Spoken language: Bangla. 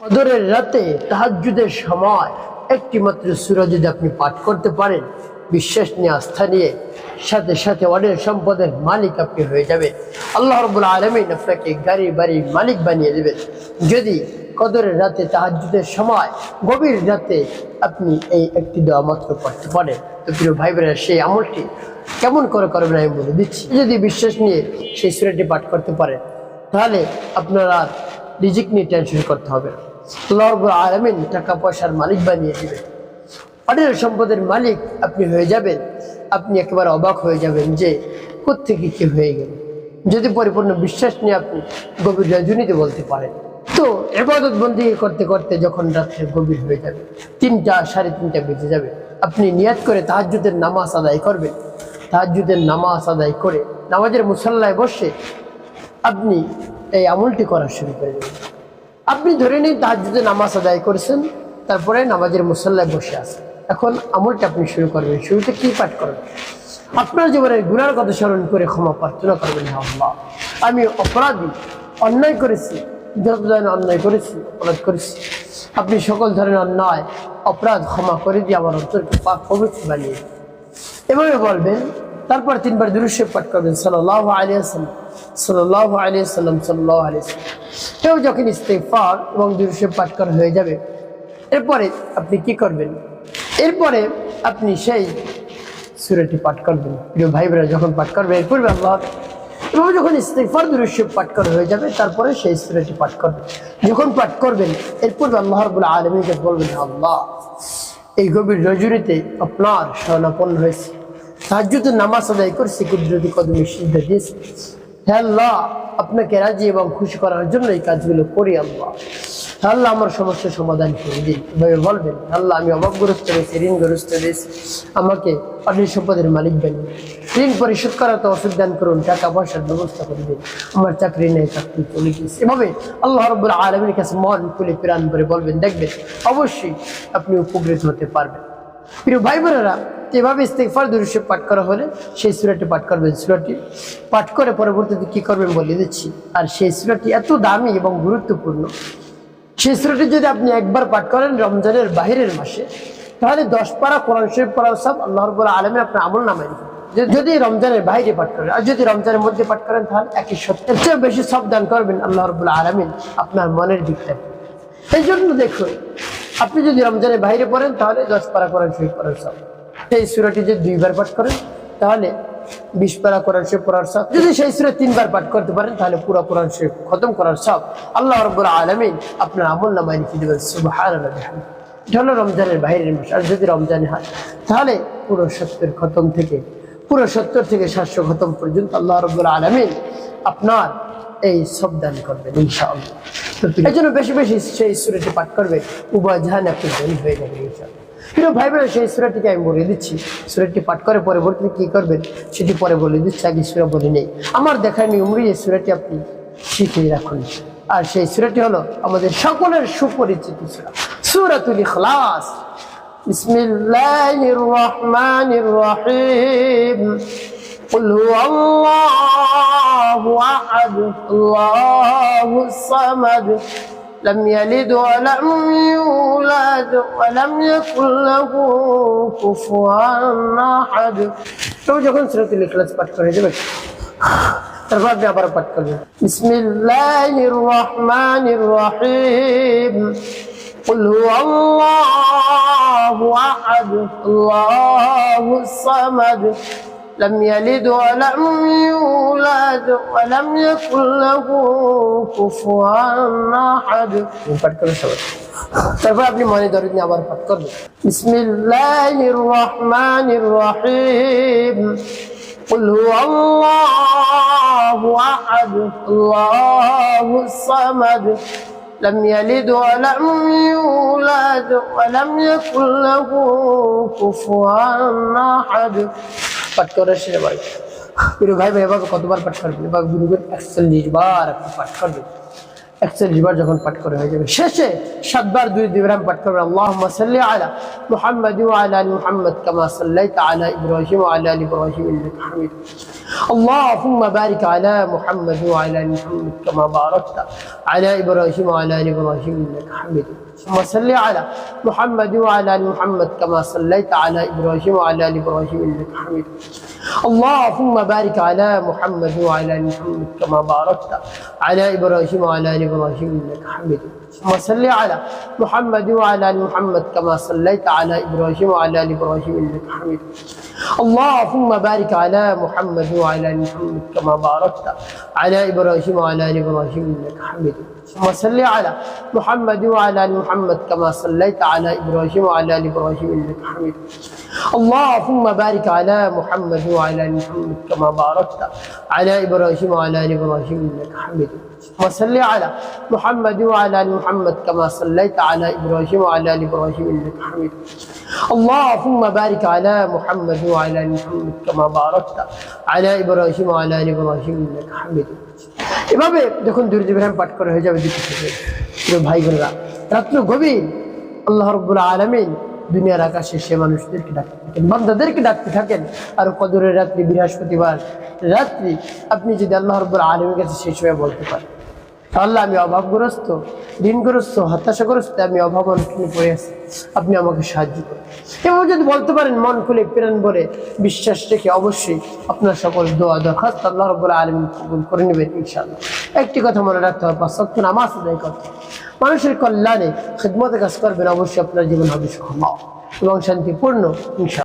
কদরের রাতে তাহাজ্জুদের সময় একটি মাত্র সূরা যদি আপনি পাঠ করতে পারেন, বিশ্বাস নিয়ে আস্থা নিয়ে সাথে সাথে অনেক সম্পদের মালিক আপনি হয়ে যাবেন। আল্লাহ রাব্বুল আলামিন আপনাকে গাড়ি বাড়ির মালিক বানিয়ে দেবেন যদি কদরের রাতে তাহাজ্জুদের সময় গভীর রাতে আপনি এই একটি দোয়া মাত্র পড়তে পারেন। তো প্রিয় ভাই বোনেরা, সেই আমলটি কেমন করে করবেন আমি বলে দিচ্ছি। যদি বিশ্বাস নিয়ে সেই সূরাটি পাঠ করতে পারেন তাহলে আপনারা রিজিক নিয়ে টেনশন করতে হবে না। আল্লাহ রাব্বুল আলামিন টাকা পয়সার মালিক বানিয়ে দিবেন, অনেক সম্পদের মালিক আপনি হয়ে যাবেন। আপনি একেবারে অবাক হয়ে যাবেন যে কোত্থেকে কি হয়ে গেল, যদি পরিপূর্ণ বিশ্বাস নিয়ে আপনি গভীর রজনীতে বলতে পারেন। তো ইবাদত বন্দেগী করতে করতে যখন রাত্রে গভীর হয়ে যাবে, 3টা 3:30 বেজে যাবে, আপনি নিয়াত করে তাহাজ্জুদের নামাজ আদায় করবেন। তাহাজ্জুদের নামাজ আদায় করে নামাজের মুসল্লায় বসে আপনি এই আমলটি করা শুরু করে দেবেন। আপনি ধরে নিন তাহাজ্জুদের নামাজ আদায় করেছেন, তারপরে নামাজের মুসল্লায় বসে আছেন। এখন আমলটা আপনি শুরু করবেন। শুরুতে কি পাঠ করবেন? আপনার জীবনের গুনার কথা স্মরণ করে ক্ষমা প্রার্থনা করবেন। আল্লাহ, আমি অপরাধী, অন্যায় করেছি, যত ধরনের অন্যায় করেছি, অপরাধ করেছি, আপনি সকল ধরনের অন্যায় অপরাধ ক্ষমা করে দিয়ে আমার অন্তরকে পাক পবিত্র বানিয়ে দিন। এভাবে বলবেন। তারপর 3বার দুরূদ শরীফ পাঠ করবেন, সাল্লাল্লাহু আলাইহি ওয়াসাল্লাম, সাল্লাল্লাহু আলাইহি ওয়াসাল্লাম, সাল্লাল্লাহু আলাইহি ওয়াসাল্লাম। কেউ যখন ইস্তিগফার এবং দুরূদ শরীফ পাঠ করা হয়ে যাবে, এরপরে আপনি কি করবেন? এরপরে আপনি সেই সূরাটি পাঠ করবেন। প্রিয় ভাই বোনেরা, যখন পাঠ করবেন এরপরে আল্লাহ এবং যখন ইস্তিগফার দুরূদ শরীফ পাঠ করা হয়ে যাবে, তারপরে সেই সূরাটি পাঠ করবেন। যখন পাঠ করবেন এরপর আল্লাহ রাব্বুল আলামিনকে বলবেন, আল্লাহ, এই গভীর রজনীতে আপনার শরণাপন্ন হয়েছে, তাহাজ্জুদের নামাজ আদায় করেছি, কুদরতি কদমে সিজদা দিয়েছি। হে আল্লাহ, আপনাকে রাজি এবং খুশি করার জন্য এই কাজগুলো করি। আল্লাহ, আল্লাহ, আমার সমস্যার সমাধান করে দিন। এভাবে বলবেন, আল্লাহ, আমি অভাবগ্রস্ত হয়েছি, ঋণগ্রস্ত হয়েছি, আমাকে অনেক সম্পদের মালিক বানিয়ে ঋণ পরিশোধ করার তৌফিক দান করুন, টাকা পয়সার ব্যবস্থা করে দিন, আমার চাকরি নেই, চাকরি চলে গেছে। এভাবে আল্লাহ রাব্বুল আলামিনের কাছে মন খুলে প্রাণ করে বলবেন, দেখবেন অবশ্যই আপনি উপকৃত হতে পারবেন। প্রিয় ভাই বোনেরা, এভাবে ইস্তিগফার দুরূদ শরীফ পাঠ করা হলে সেই সূরাটি পাঠ করবেন। সূরাটি পাঠ করে পরবর্তীতে কি করবেন বলে দিচ্ছি। আর সেই সূরাটি এত দামি এবং গুরুত্বপূর্ণ, সেই সূরাটি যদি আপনি একবার পাঠ করেন রমজানের বাহিরের মাসে, তাহলে 10 পারা কোরআন শরীফ পড়ার সব আল্লাহ রাব্বুল আলামিন আপনার আমলনামায় লিখে দেবেন। যদি রমজানের বাইরে পাঠ করেন, আর যদি রমজানের মধ্যে পাঠ করেন, তাহলে একই সত্য, এর চেয়ে বেশি সব দান করবেন আল্লাহ রাব্বুল আলামিন আপনার মনের দিকটা। এই জন্য দেখুন, আপনি যদি রমজানের বাইরে পড়েন তাহলে 10 পারা কোরআন শরীফ পড়ার সব। সেই সূরাটি যদি 2বার পাঠ করেন তাহলে 20 পারা কোরআন শরীফ পড়ার সব। যদি সেই সূরা 3বার পাঠ করতে পারেন তাহলে পুরো কোরআন শরীফ খতম করার সব আল্লাহ রাব্বুল আলামিন আপনার আমলনামায় লিখে দেবেন। সুবহানাল্লাহ, এটা হলো রমজানের বাইরের মাস। আর যদি রমজানে হয় তাহলে পুরো 70 খতম থেকে 700 খতম পর্যন্ত আল্লাহ রাব্বুল আলামিন আপনার এই সব দান করবেন ইনশাআল্লাহ। এই জন্য বেশি বেশি সেই সূরাটি পাঠ করবে, উভয় জাহান আপনি ধনী হয়ে যাবেন ইনশাআল্লাহ। প্রিয় ভাই বোনেরা, সেই সূরাটিকে আমি বলে দিচ্ছি। সূরাটি পাঠ করে পরবর্তীতে কি করবেন সেটি পরে বলে দিচ্ছি, আগে সূরা বলে নেই। আমার দেখার নিয়মে এই সূরাটি আপনি শিখে রাখুন। আর সেই সূরাটি হলো আমাদের সকলের সুপরিচিত সূরা, সূরাতুল ইখলাস। বিসমিল্লাহির রহমানির রহিম। قل هو الله أحد الله الصمد لم يلد ولم يولد ولم يكن له كفوا أحد। তো যখন সূরাতুল ইখলাস পাঠ করে যাবেন, তারপর আপনি আবার পাঠ করবেন, বিসমিল্লাহির রহমানির রহিম। قل هو الله أحد الله الصمد لم يلد ولم يولد ولم يكن له كفوا أحد। পাঠ করে সবাই। তারপর আপনি মনে ধরে নিয়ে আবার পাঠ করবেন, বিসমিল্লাহির রহমানির রহিম। قل هو الله أحد الله الصمد لم يلد ولم يولد ولم يكن له كفوا أحد। পাঠ করা শেষে ভাই প্রিয় ভাই ভাই এভাবে কতবার পাঠ করবেন? এভাবে গুরুগুর 41 বার আপনি পাঠ করবেন। 41 বার যখন পাঠ করে হয়ে যাবে, শেষে 7 বার 2 ইব্রাহিম পাঠ করবেন, আল্লাহুম্মা সাল্লি আলা মুহাম্মাদ ওয়া আলা আলি মুহাম্মাদ কামা সাল্লাইতা আলা ইব্রাহিম ওয়া আলা আলি ইব্রাহিম ইন্নাকা হামিদুম اللهم بارك على محمد وعلى ال محمد كما باركت على ابراهيم وعلى ال ابراهيم انك حميد ثم صل على محمد وعلى ال محمد كما صليت على ابراهيم وعلى ال ابراهيم انك حميد اللهم بارك على محمد وعلى ال محمد كما باركت على ابراهيم وعلى ال ابراهيم انك حميد ثم صل على محمد وعلى ال محمد كما صليت على ابراهيم وعلى ال ابراهيم انك حميد اللهم بارك على محمد وعلى ال محمد كما باركت على ابراهيم وعلى ال ابراهيم انك حميد ثم صل على محمد وعلى ال محمد كما صليت على ابراهيم وعلى ال ابراهيم انك حميد اللهم بارك على محمد وعلى ال محمد كما باركت على ابراهيم وعلى ال ابراهيم انك حميد ثم صل على محمد وعلى ال محمد كما صليت على ابراهيم وعلى ال ابراهيم انك حميد اللهم بارك على محمد وعلى ال محمد كما باركت على ابراهيم وعلى ال ابراهيم انك حميد এভাবে যখন দুরূদ ইব্রাহিম পাঠ করা হয়ে যাবে দিকে থেকে প্রিয় ভাই বোনেরা রাত্র গভীর আল্লাহ রাব্বুল আলামিন দুনিয়ার আকাশে সে মানুষদেরকে ডাকতে থাকেন বান্দাদেরকে ডাকতে থাকেন আর কদরের রাত্রি বৃহস্পতিবার রাত্রি আপনি যদি আল্লাহ রাব্বুল আলামিনের কাছে সেই সময় বলতে পারেন আল্লাহ আমি অভাবগ্রস্ত ঋণগ্রস্ত হতাশাগ্রস্ত আমি অভাব অনটনে পড়ে আছি আপনি আমাকে সাহায্য করুন এভাবে যদি বলতে পারেন মন খুলে প্রাণ ভরে বিশ্বাস রেখে অবশ্যই আপনার সকল দোয়া দরখাস্ত আল্লাহ রাব্বুল আলামিন কবুল করে নেবেন ইনশাআল্লাহ একটি কথা মনে রাখতে হবে 5 ওয়াক্ত নামাজ আদায় করতে মানুষের কল্যাণে খিদমতে কাজ করবেন অবশ্যই আপনার জীবন হবে সুখময় এবং শান্তিপূর্ণ ইনশাআল্লাহ।